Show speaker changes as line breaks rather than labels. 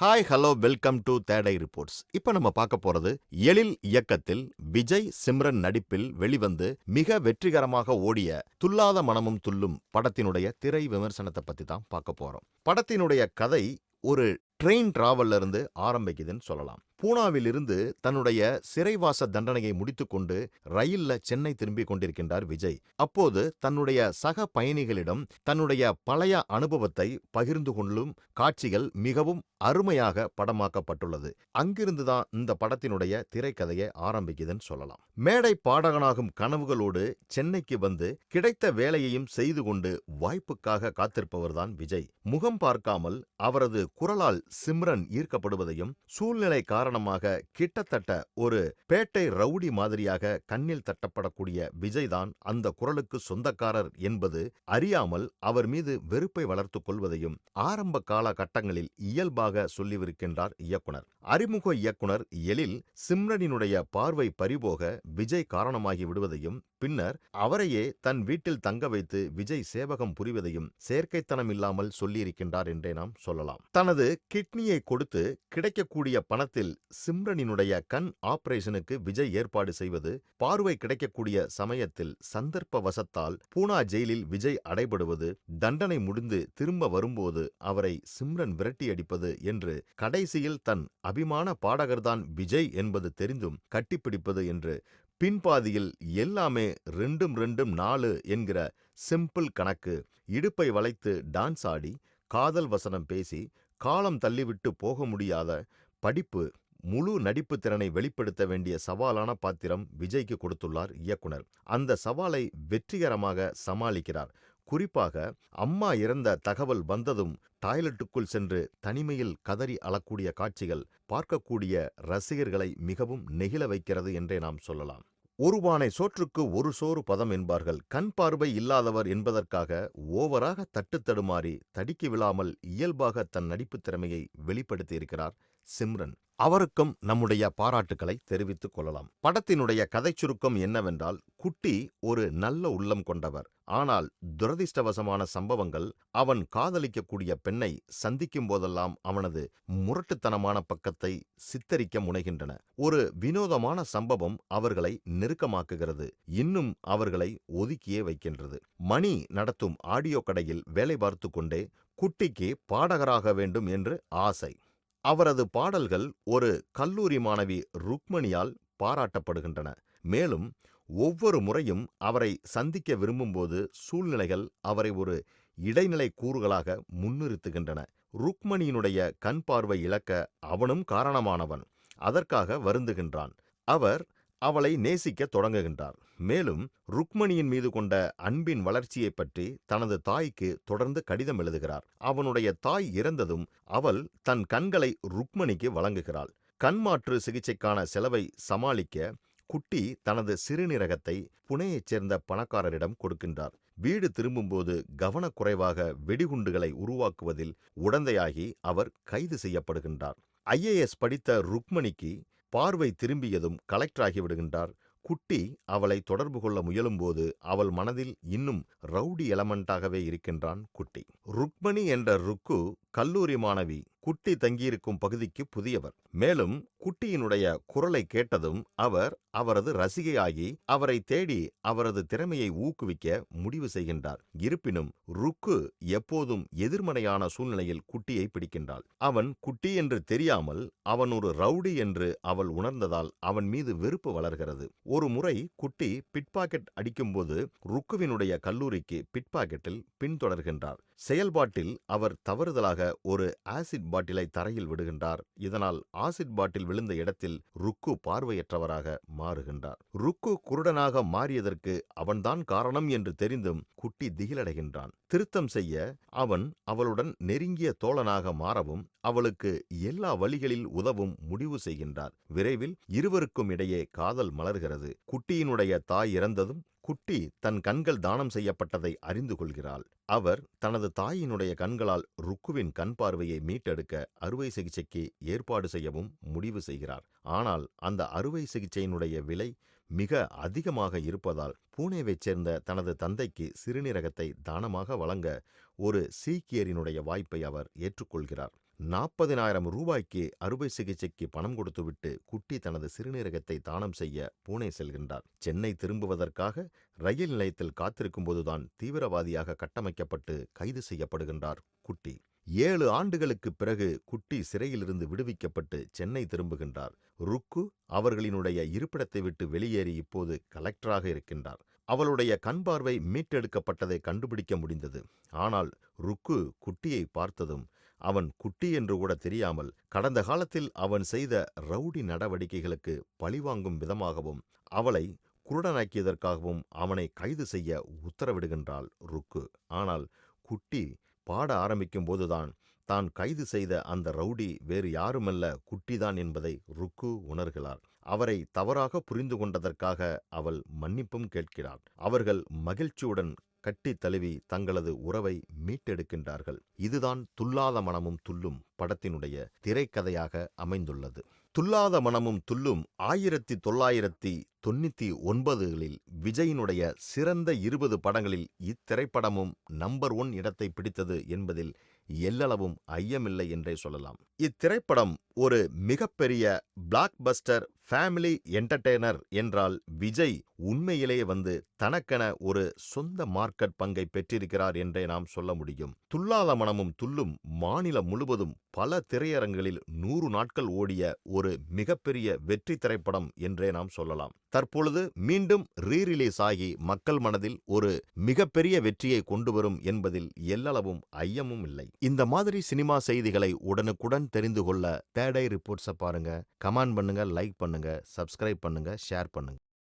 Hi hello welcome to today reports. இப்ப நம்ம பார்க்க போறது எழில் இயக்கத்தில் விஜய் சிம்ரன் நடிப்பில் வெளிவந்து மிக வெற்றிகரமாக ஓடிய துள்ளாத மனமும் துள்ளும் படத்தினுடைய திரை விமர்சனத்தை பத்தி தான் பார்க்க போறோம். படத்தினுடைய கதை ஒரு ட்ரெயின் டிராவல்ல இருந்து ஆரம்பிக்குதுன்னு சொல்லலாம். பூனாவில் இருந்து தன்னுடைய சிறைவாச தண்டனையை முடித்துக்கொண்டு ரயில்ல சென்னை திரும்பி கொண்டிருக்கின்றார் விஜய். அப்போது தன்னுடைய சக பயணிகளிடம் தன்னுடைய பழைய அனுபவத்தை பகிர்ந்து கொள்ளும் காட்சிகள் மிகவும் அருமையாக படமாக்கப்பட்டுள்ளது. அங்கிருந்துதான் இந்த படத்தினுடைய திரைக்கதையை ஆரம்பிக்குதுன்னு சொல்லலாம். மேடை பாடகனாகும் கனவுகளோடு சென்னைக்கு வந்து கிடைத்த வேலையையும் செய்து கொண்டு வாய்ப்புக்காக காத்திருப்பவர்தான் விஜய். முகம் பார்க்காமல் அவரது குரலால் சிம்ரன் ஈர்க்கப்படுவதையும் சூழ்நிலை காரணமாக கிட்டத்தட்ட ஒரு பேட்டை ரவுடி மாதிரியாக கண்ணில் தட்டப்படக்கூடிய விஜய் தான் அந்த குரலுக்கு சொந்தக்காரர் என்பது அறியாமல் அவர் மீது வெறுப்பை வளர்த்துக் கொள்வதையும் ஆரம்ப காலகட்டங்களில் இயல்பாக சொல்லிவிருக்கின்றார் இயக்குனர். அறிமுக இயக்குனர் எழில் சிம்ரனினுடைய பார்வை பறிபோக விஜய் காரணமாகி விடுவதையும் பின்னர் அவரையே தன் வீட்டில் தங்க வைத்து விஜய் சேவகம் புரிவதையும் செயற்கைத்தனம் இல்லாமல் சொல்லியிருக்கின்றார் என்றே நாம் சொல்லலாம். தனது கிட்னியை கொடுத்து கிடைக்கக்கூடிய பணத்தில் சிம்ரனினுடைய கண் ஆபரேஷனுக்கு விஜய் ஏற்பாடு செய்வது, பார்வை கிடைக்கக்கூடிய சமயத்தில் சந்தர்ப்ப வசத்தால் பூனா ஜெயிலில் விஜய் அடைபடுவது, தண்டனை முடிந்து திரும்ப வரும்போது அவரை சிம்ரன் விரட்டி அடிப்பது என்று கடைசியில் தன் அபிமான பாடகர்தான் விஜய் என்பது தெரிந்தும் கட்டிப்பிடிப்பது என்று பின்பாதியில் எல்லாமே 2 2 4 என்கிற சிம்பிள் கணக்கு, இடுப்பை வளைத்து டான்ஸ் ஆடி காதல் வசனம் பேசி காலம் தள்ளிவிட்டு போக முடியாத படிப்பு, முழு நடிப்பு திறனை வெளிப்படுத்த வேண்டிய சவாலான பாத்திரம் விஜய்க்கு கொடுத்துள்ளார் இயக்குனர். அந்த சவாலை வெற்றிகரமாக சமாளிக்கிறார். குறிப்பாக அம்மா இறந்த தகவல் வந்ததும் டாய்லெட்டுக்குள் சென்று தனிமையில் கதறி அழக்கூடிய காட்சிகள் பார்க்கக்கூடிய ரசிகர்களை மிகவும் நெகிழ வைக்கிறது என்றே நாம் சொல்லலாம். ஒரு பானை சோற்றுக்கு ஒரு சோறு பதம் என்பார்கள். கண் பார்வை இல்லாதவர் என்பதற்காக ஓவராக தட்டு தடுமாறி தடிக்கி விழாமல் இயல்பாக தன் நடிப்பு திறமையை வெளிப்படுத்தியிருக்கிறார் சிம்ரன். அவருக்கும் நம்முடைய பாராட்டுக்களை தெரிவித்துக் கொள்ளலாம். படத்தினுடைய கதை சுருக்கம் என்னவென்றால், குட்டி ஒரு நல்ல உள்ளம் கொண்டவர். ஆனால் துரதிர்ஷ்டவசமான சம்பவங்கள் அவன் காதலிக்கக்கூடிய பெண்ணை சந்திக்கும் போதெல்லாம் அவனது முரட்டுத்தனமான பக்கத்தை சித்தரிக்க முனைகின்றன. ஒரு வினோதமான சம்பவம் அவர்களை நெருக்கமாக்குகிறது, இன்னும் அவர்களை ஒதுக்கியே வைக்கின்றது. மணி நடத்தும் ஆடியோ கடையில் வேலை பார்த்து கொண்டே குட்டிக்கு பாடகராக வேண்டும் என்று ஆசை. அவரது பாடல்கள் ஒரு கல்லூரி மாணவி ருக்மணியால் பாராட்டப்படுகின்றன. மேலும் ஒவ்வொரு முறையும் அவரை சந்திக்க விரும்பும்போது சூழ்நிலைகள் அவரை ஒரு இடைநிலை கூறுகளாக முன்னிறுத்துகின்றன. ருக்மணியினுடைய கண் பார்வை இழக்க அவனும் காரணமானவன். அதற்காக வருந்துகின்றான். அவர் அவளை நேசிக்க தொடங்குகின்றார். மேலும் ருக்மணியின் மீது கொண்ட அன்பின் வளர்ச்சியை பற்றி தனது தாய்க்கு தொடர்ந்து கடிதம் எழுதுகிறார். அவனுடைய தாய் இறந்ததும் அவள் தன் கண்களை ருக்மணிக்கு வழங்குகிறாள். கண்மாற்று சிகிச்சைக்கான செலவை சமாளிக்க குட்டி தனது சிறுநீரகத்தை புனேயைச் சேர்ந்த பணக்காரரிடம் கொடுக்கின்றார். வீடு திரும்பும்போது கவனக்குறைவாக வெடிகுண்டுகளை உருவாக்குவதில் உடந்தையாகி அவர் கைது செய்யப்படுகின்றார். IAS படித்த ருக்மணிக்கு பார்வை திரும்பியதும் கலெக்டராகி விடுகின்றார். குட்டி அவளை தொடர்பு கொள்ள முயலும்போது அவள் மனதில் இன்னும் ரவுடி எலமெண்டாகவே இருக்கின்றான் குட்டி. ருக்மணி என்ற ருக்கு கல்லூரி மாணவி. குட்டி தங்கியிருக்கும் பகுதிக்கு புதியவர். மேலும் குட்டியினுடைய குரலை கேட்டதும் அவர் அவரது ரசிகையாகி அவரை தேடி அவரது திறமையை ஊக்குவிக்க முடிவு செய்கின்றார். இருப்பினும் ருக்கு எப்போதும் எதிர்மறையான சூழ்நிலையில் குட்டியை பிடிக்கின்றாள். அவன் குட்டி என்று தெரியாமல் அவன் ஒரு ரவுடி என்று அவள் உணர்ந்ததால் அவன் மீது வெறுப்பு வளர்கிறது. ஒரு முறை குட்டி பிட்பாக்கெட் அடிக்கும்போது ருக்குவினுடைய கல்லூரிக்கு பிட்பாக்கெட்டில் பின்தொடர்கின்றார். செயல்பாட்டில் அவர் தவறுதலாக ஒரு ஆசிட் பாட்டிலை தரையில் விடுகின்றார். இதனால் ஆசிட் பாட்டில் விழுந்த இடத்தில் ருக்கு பார்வையற்றவராக மாறுகின்றார். ருக்கு குருடனாக மாறியதற்கு அவன்தான் காரணம் என்று தெரிந்தும் குட்டி திகிலடைகின்றான். திருத்தம் செய்ய அவன் அவளுடன் நெருங்கிய தோழனாக மாறவும் அவளுக்கு எல்லா வழிகளில் உதவும் முடிவு செய்கின்றார். விரைவில் இருவருக்கும் இடையே காதல் மலர்கிறது. குட்டியினுடைய தாய் இறந்ததும் குட்டி தன் கண்கள் தானம் செய்யப்பட்டதை அறிந்து கொள்கிறாள். அவர் தனது தாயினுடைய கண்களால் ருக்குவின் கண் பார்வையை மீட்டெடுக்க அறுவை சிகிச்சைக்கு ஏற்பாடு செய்யவும் முடிவு செய்கிறார். ஆனால் அந்த அறுவை சிகிச்சையினுடைய விலை மிக அதிகமாக இருப்பதால் பூனேவைச் சேர்ந்த தனது தந்தைக்கு சிறுநீரகத்தை தானமாக வழங்க ஒரு சீக்கியரினுடைய வாய்ப்பை அவர் ஏற்றுக்கொள்கிறார். 40,000 அறுவை சிகிச்சைக்கு பணம் கொடுத்துவிட்டு குட்டி தனது சிறுநீரகத்தை தானம் செய்ய பூனே செல்கின்றார். சென்னை திரும்புவதற்காக ரயில் நிலையத்தில் காத்திருக்கும் போதுதான் தீவிரவாதியாக கட்டமைக்கப்பட்டு கைது செய்யப்படுகின்றார் குட்டி. 7 ஆண்டுகளுக்குப் பிறகு குட்டி சிறையிலிருந்து விடுவிக்கப்பட்டு சென்னை திரும்புகின்றார். ருக்கு அவர்களினுடைய இருப்பிடத்தை விட்டு வெளியேறி இப்போது கலெக்டராக இருக்கின்றார். அவளுடைய கண் பார்வை மீட்டெடுக்கப்பட்டதை கண்டுபிடிக்க முடிந்தது. ஆனால் ருக்கு குட்டியை பார்த்ததும் அவன் குட்டி என்று கூட தெரியாமல் கடந்த காலத்தில் அவன் செய்த ரவுடி நடவடிக்கைகளுக்கு பழிவாங்கும் விதமாகவும் அவளை குருடனாக்கியதற்காகவும் அவனை கைது செய்ய உத்தரவிடுகின்றாள் ருக்கு. ஆனால் குட்டி பாட ஆரம்பிக்கும் போதுதான் தான் கைது செய்த அந்த ரவுடி வேறு யாருமல்ல குட்டிதான் என்பதை ருக்கு உணர்கிறார். அவரை தவறாக புரிந்து கொண்டதற்காக அவள் மன்னிப்பும் கேட்கிறாள். அவர்கள் மகிழ்ச்சியுடன் கட்டி தழுவி தங்களது உறவை மீட்டெடுக்கின்றார்கள். இதுதான் துள்ளாத மனமும் துள்ளும் படத்தினுடைய திரைக்கதையாக அமைந்துள்ளது. துள்ளாத மனமும் துள்ளும் 1999களில் விஜயினுடைய சிறந்த 20 படங்களில் இத்திரைப்படமும் நம்பர் 1 இடத்தை பிடித்தது என்பதில் எல்லளவும் ஐயமில்லை என்றே சொல்லலாம். இத்திரைப்படம் ஒரு மிகப்பெரிய பிளாக் பஸ்டர் ஃபேமிலி என்டர்டெய்னர் என்றால் விஜய் உண்மையிலேயே தனக்கென ஒரு சொந்த மார்க்கெட் பங்கை பெற்றிருக்கிறார் என்றே நாம் சொல்ல முடியும். துள்ளாத மனமும் துள்ளும் மாநிலம் முழுவதும் பல திரையரங்குகளில் 100 நாட்கள் ஓடிய ஒரு மிகப்பெரிய வெற்றி திரைப்படம் என்றே நாம் சொல்லலாம். தற்பொழுது மீண்டும் ரீரிலீஸ் ஆகி மக்கள் மனதில் ஒரு மிகப்பெரிய வெற்றியை கொண்டு வரும் என்பதில் எல்லளவும் ஐயமும் இல்லை. இந்த மாதிரி சினிமா செய்திகளை உடனுக்குடன் தெரிந்து கொள்ள தேர்ட் ஐ ரிப்போர்ட்ஸை பாருங்க. கமெண்ட் பண்ணுங்க, லைக் பண்ணுங்க, சப்ஸ்கிரைப் பண்ணுங்க, ஷேர் பண்ணுங்க.